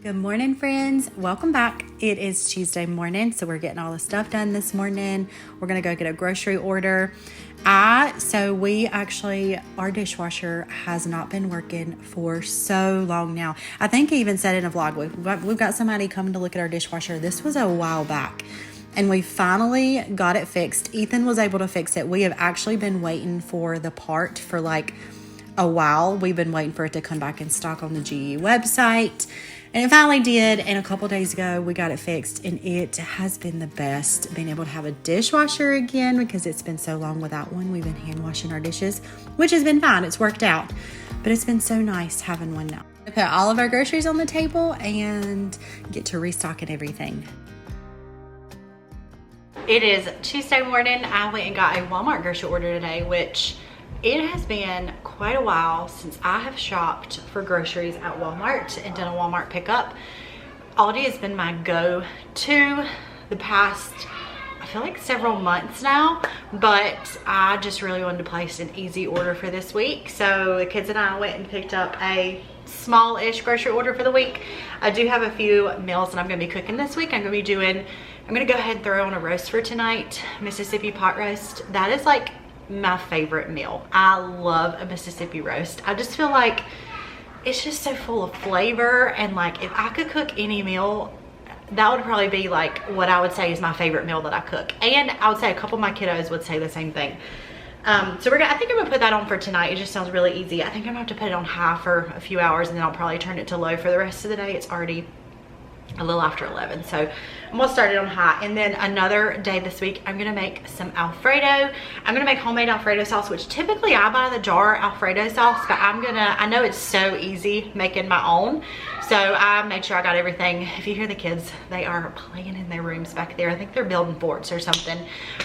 Good morning, friends. Welcome back. It is Tuesday morning, so we're getting all the stuff done this morning. We're gonna go get a grocery order. Our dishwasher has not been working for so long now. I think I even said in a vlog, we've got somebody coming to look at our dishwasher. This was a while back, and we finally got it fixed. Ethan was able to fix it. We have actually been waiting for the part for like a while. We've been waiting for it to come back in stock on the GE website. And it finally did, and a couple days ago we got it fixed, and it has been the best being able to have a dishwasher again because it's been so long without one. We've been hand washing our dishes, which has been fine. It's worked out, but it's been so nice having one now. I put all of our groceries on the table and get to restocking everything. It is Tuesday morning. I went and got a Walmart grocery order today, which it has been quite a while since I have shopped for groceries at Walmart and done a Walmart pickup. Aldi has been my go-to the past, I feel like several months now, but I just really wanted to place an easy order for this week. So the kids and I went and picked up a small-ish grocery order for the week. I do have a few meals that I'm gonna be cooking this week. I'm gonna go ahead and throw on a roast for tonight, Mississippi pot roast. That is like my favorite meal. I love a Mississippi roast. I just feel like it's just so full of flavor, and like if I could cook any meal, that would probably be like what I would say is my favorite meal that I cook. And I would say a couple of my kiddos would say the same thing. I think I'm gonna put that on for tonight. It just sounds really easy. I think I'm gonna have to put it on high for a few hours, and then I'll probably turn it to low for the rest of the day. It's already a little after 11, so I'm gonna start it on high. And then another day this week, I'm gonna make some Alfredo. I'm gonna make homemade Alfredo sauce, which typically I buy the jar Alfredo sauce, but I know it's so easy making my own, so I made sure I got everything. If you hear the kids, they are playing in their rooms back there. I think they're building forts or something,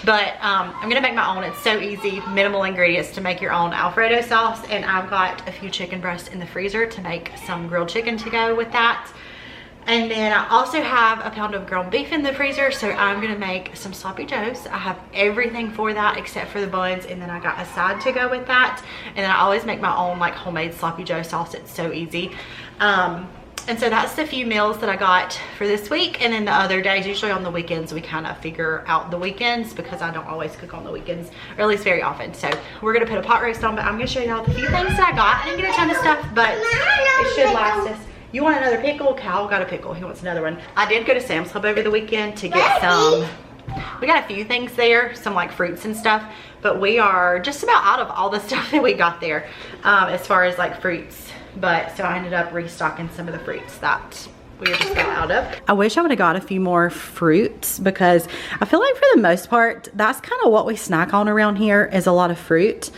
but I'm gonna make my own. It's so easy, minimal ingredients to make your own Alfredo sauce. And I've got a few chicken breasts in the freezer to make some grilled chicken to go with that. And then I also have a pound of ground beef in the freezer, so I'm gonna make some sloppy joes. I have everything for that except for the buns, and then I got a side to go with that. And then I always make my own like homemade sloppy joe sauce. It's so easy. And so that's the few meals that I got for this week. And then the other days, usually on the weekends, we kind of figure out the weekends because I don't always cook on the weekends, or at least very often. So we're gonna put a pot roast on, but I'm gonna show you all the few things that I got. I didn't get a ton of stuff, but it should last us. You want another pickle? Cal got a pickle. He wants another one. I did go to Sam's Club over the weekend to get some. We got a few things there, some like fruits and stuff, but we are just about out of all the stuff that we got there as far as like fruits. But so I ended up restocking some of the fruits that we were just about out of. I wish I would have got a few more fruits because I feel like for the most part, that's kind of what we snack on around here is a lot of fruit.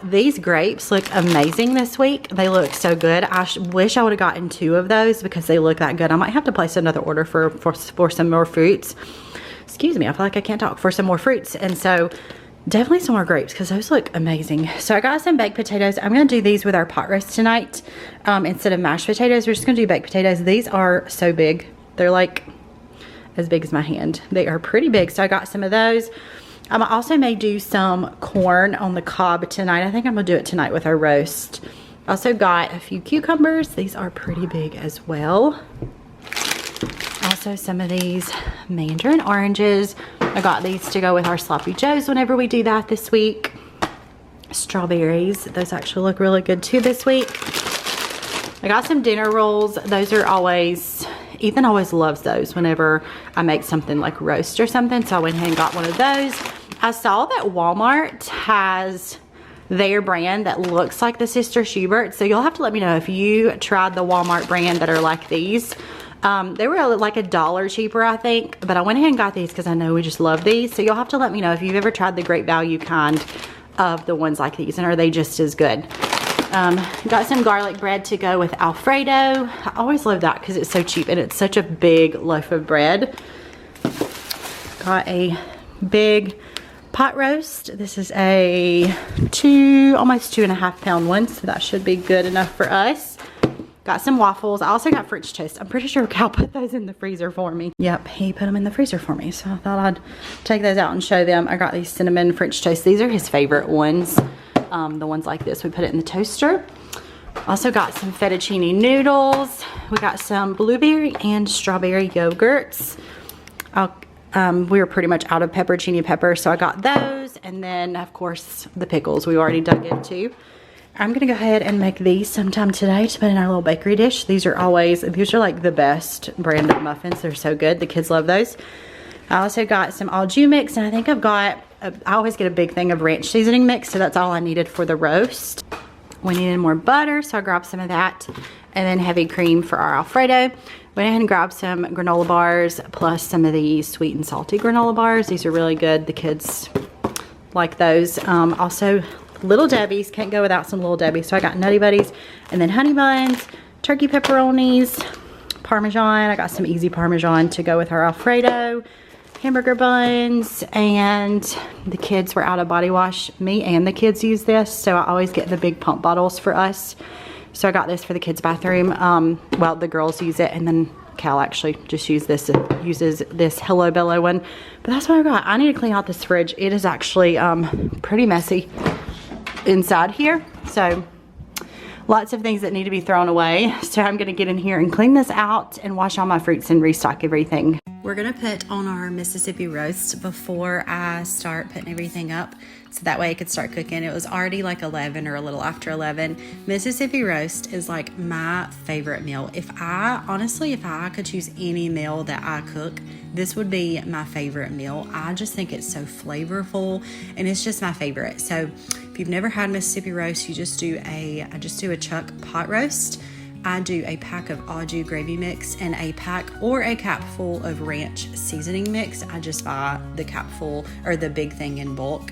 These grapes look amazing this week. They look so good. I wish I would have gotten 2 of those because they look that good. I might have to place another order for some more fruits. Excuse me, I feel like I can't talk. For some more fruits. And so definitely some more grapes because those look amazing. So I got some baked potatoes. I'm going to do these with our pot roast tonight. Instead of mashed potatoes, we're just going to do baked potatoes. These are so big. They're like as big as my hand. They are pretty big. So I got some of those. I also may do some corn on the cob tonight. I think I'm going to do it tonight with our roast. Also got a few cucumbers. These are pretty big as well. Also some of these mandarin oranges. I got these to go with our sloppy joes whenever we do that this week. Strawberries, those actually look really good too this week. I got some dinner rolls. Those are always, Ethan always loves those whenever I make something like roast or something, so I went ahead and got one of those. I saw that Walmart has their brand that looks like the Sister Schubert, so you'll have to let me know if you tried the Walmart brand that are like these. They were like $1 cheaper, I think, but I went ahead and got these because I know we just love these. So you'll have to let me know if you've ever tried the Great Value kind of the ones like these, and are they just as good. Got some garlic bread to go with Alfredo. I always love that because it's so cheap and it's such a big loaf of bread. Got a big pot roast. This is a almost 2.5 pound one, so that should be good enough for us. Got some waffles. I also got French toast. I'm pretty sure Cal put those in the freezer for me. Yep, he put them in the freezer for me, so I thought I'd take those out and show them. I got these cinnamon French toast. These are his favorite ones. The ones like this, we put it in the toaster. Also got some fettuccine noodles. We got some blueberry and strawberry yogurts. We were pretty much out of pepperoncini pepper, so I got those. And then, of course, the pickles we already dug into. I'm gonna go ahead and make these sometime today to put in our little bakery dish. These are like the best brand of muffins. They're so good. The kids love those. I also got some au jus mix, and I think I always get a big thing of ranch seasoning mix, so that's all I needed for the roast. We needed more butter, so I grabbed some of that, and then heavy cream for our Alfredo. Went ahead and grabbed some granola bars, plus some of these sweet and salty granola bars. These are really good. The kids like those. Also, Little Debbie's. Can't go without some Little Debbie's. So I got Nutty Buddies, and then honey buns, turkey pepperonis, Parmesan. I got some easy Parmesan to go with our Alfredo. Hamburger buns, and the kids were out of body wash. Me and the kids use this, so I always get the big pump bottles for us. So I got this for the kids' bathroom. Well, the girls use it, and then Cal actually just uses this Hello Bello one. But that's what I got. I need to clean out this fridge. It is actually pretty messy inside here. So lots of things that need to be thrown away. So I'm gonna get in here and clean this out and wash all my fruits and restock everything. We're gonna put on our Mississippi roast before I start putting everything up, so that way I could start cooking. It was already like 11 or a little after 11. Mississippi roast is like my favorite meal. If I could choose any meal that I cook, this would be my favorite meal. I just think it's so flavorful, and it's just my favorite. So if you've never had Mississippi roast, I just do a chuck pot roast. I do a pack of au jus gravy mix and a pack or a cap full of ranch seasoning mix. I just buy the cap full or the big thing in bulk.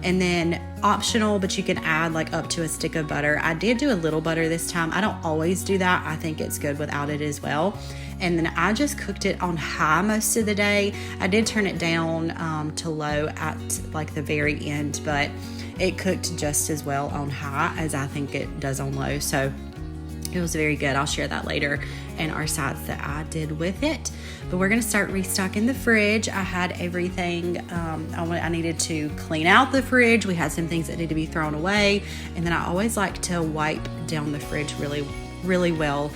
And then optional, but you can add like up to a stick of butter. I did do a little butter this time. I don't always do that. I think it's good without it as well. And then I just cooked it on high most of the day. I did turn it down to low at like the very end, but it cooked just as well on high as I think it does on low. So it was very good. I'll share that later and our sides that I did with it. But we're gonna start restocking the fridge. I had everything. I needed to clean out the fridge. We had some things that need to be thrown away. And then I always like to wipe down the fridge really, really well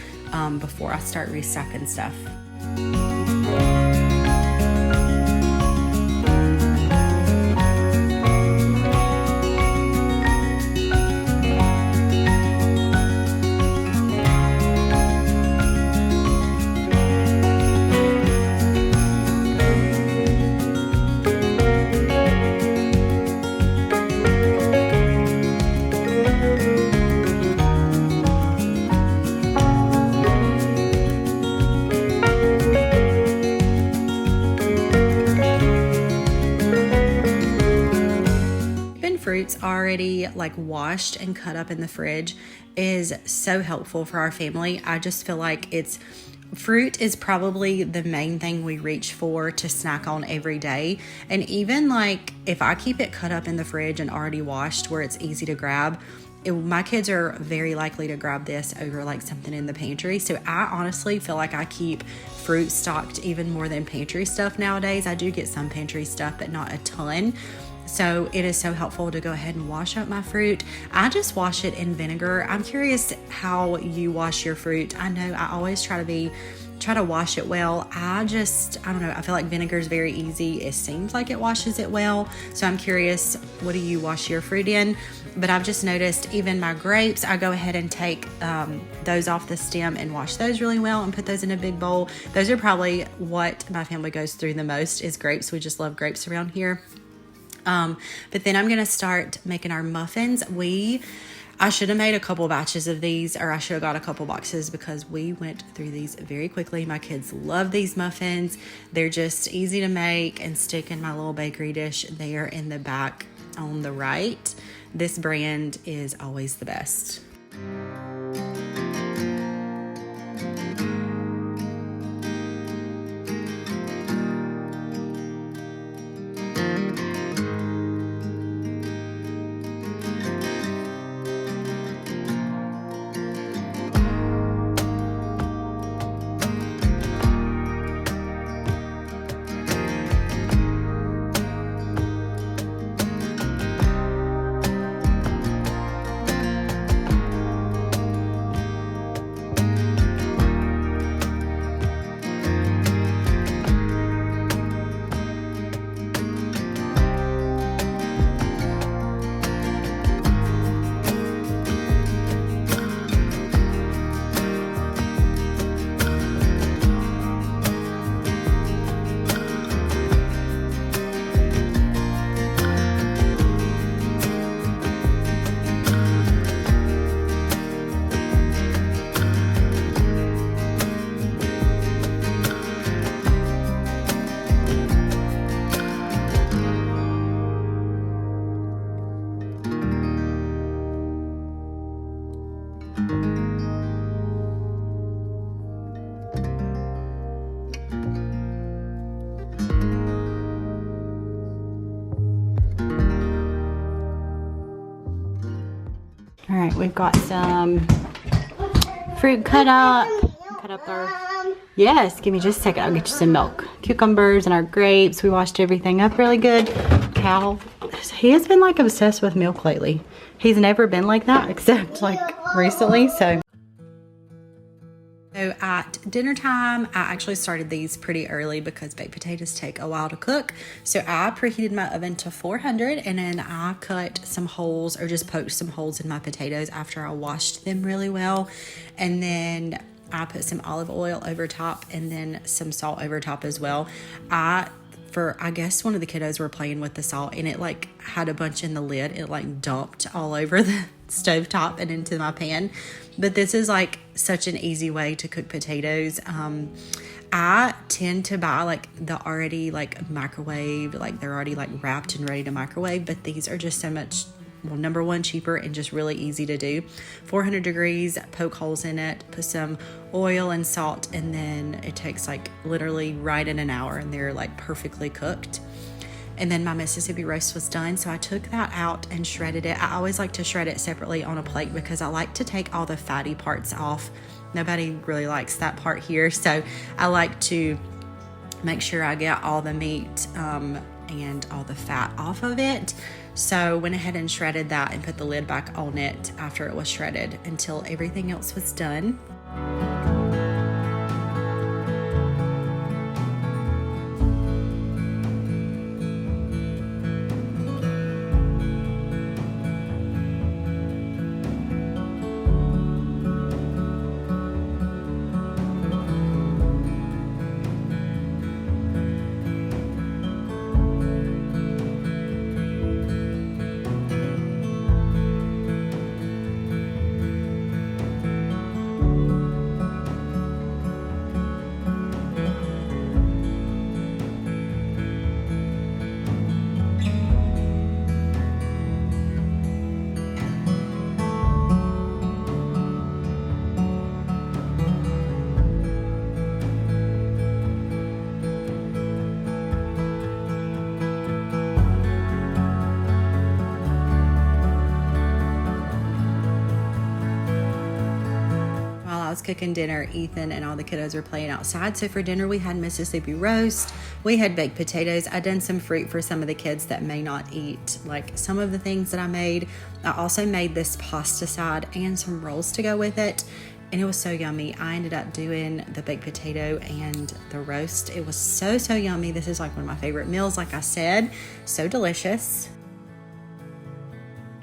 before I start restocking stuff. Fruits already like washed and cut up in the fridge is so helpful for our family. I just feel like fruit is probably the main thing we reach for to snack on every day. And even like if I keep it cut up in the fridge and already washed where it's easy to grab, my kids are very likely to grab this over like something in the pantry. So I honestly feel like I keep fruit stocked even more than pantry stuff nowadays. I do get some pantry stuff, but not a ton. So it is so helpful to go ahead and wash up my fruit. I just wash it in vinegar. I'm curious how you wash your fruit. I know I always try to wash it well. I don't know. I feel like vinegar is very easy. It seems like it washes it well. So I'm curious, what do you wash your fruit in? But I've just noticed even my grapes, I go ahead and take those off the stem and wash those really well and put those in a big bowl. Those are probably what my family goes through the most is grapes. We just love grapes around here. But then I'm going to start making our muffins. I should have made a couple batches of these, or I should have got a couple boxes because we went through these very quickly. My kids love these muffins. They're just easy to make and stick in my little bakery dish there in the back on the right. This brand is always the best. right, we've got some fruit cut up. Cut up our, yes, give me just a second. I'll get you some milk. Cucumbers and our grapes. We washed everything up really good. Cal, he has been like obsessed with milk lately. He's never been like that except like recently, so at dinner time, I actually started these pretty early because baked potatoes take a while to cook. So I preheated my oven to 400 and then I cut some holes or just poked some holes in my potatoes after I washed them really well. And then I put some olive oil over top and then some salt over top as well. I guess one of the kiddos were playing with the salt and it like had a bunch in the lid. It like dumped all over the stove top and into my pan. But this is like such an easy way to cook potatoes. I tend to buy like the already like microwave, like they're already like wrapped and ready to microwave, but these are just so much, well, number one, cheaper and just really easy to do. 400 degrees, poke holes in it, put some oil and salt, and then it takes like literally right in an hour and they're like perfectly cooked. And then my Mississippi roast was done, so I took that out and shredded it. I always like to shred it separately on a plate because I like to take all the fatty parts off. Nobody really likes that part here, so I like to make sure I get all the meat and all the fat off of it. So went ahead and shredded that and put the lid back on it after it was shredded until everything else was done. Cooking dinner, Ethan and all the kiddos were playing outside. So for dinner we had Mississippi roast, we had baked potatoes. I done some fruit for some of the kids that may not eat like some of the things that I made. I also made this pasta side and some rolls to go with it, and it was so yummy. I ended up doing the baked potato and the roast. It was so yummy. This is like one of my favorite meals, like I said. So delicious.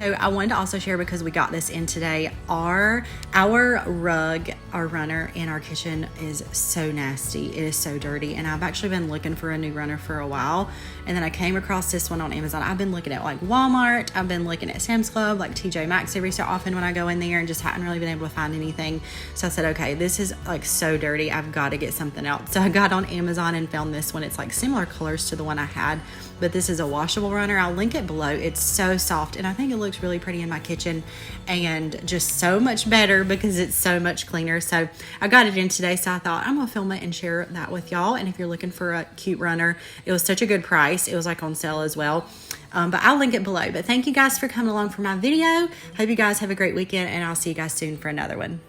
So I wanted to also share, because we got this in today, our rug, our runner in our kitchen is so nasty. It is so dirty, and I've actually been looking for a new runner for a while, and then I came across this one on Amazon. I've been looking at like Walmart, I've been looking at Sam's Club, like TJ Maxx every so often when I go in there, and just hadn't really been able to find anything. So I said, okay, this is like so dirty, I've got to get something else. So I got on Amazon and found this one. It's like similar colors to the one I had, but this is a washable runner. I'll link it below. It's so soft, and I think it looks really pretty in my kitchen, and just so much better because it's so much cleaner. So I got it in today, so I thought I'm gonna film it and share that with y'all. And if you're looking for a cute runner, it was such a good price. It was like on sale as well. But I'll link it below. But thank you guys for coming along for my video. Hope you guys have a great weekend, and I'll see you guys soon for another one.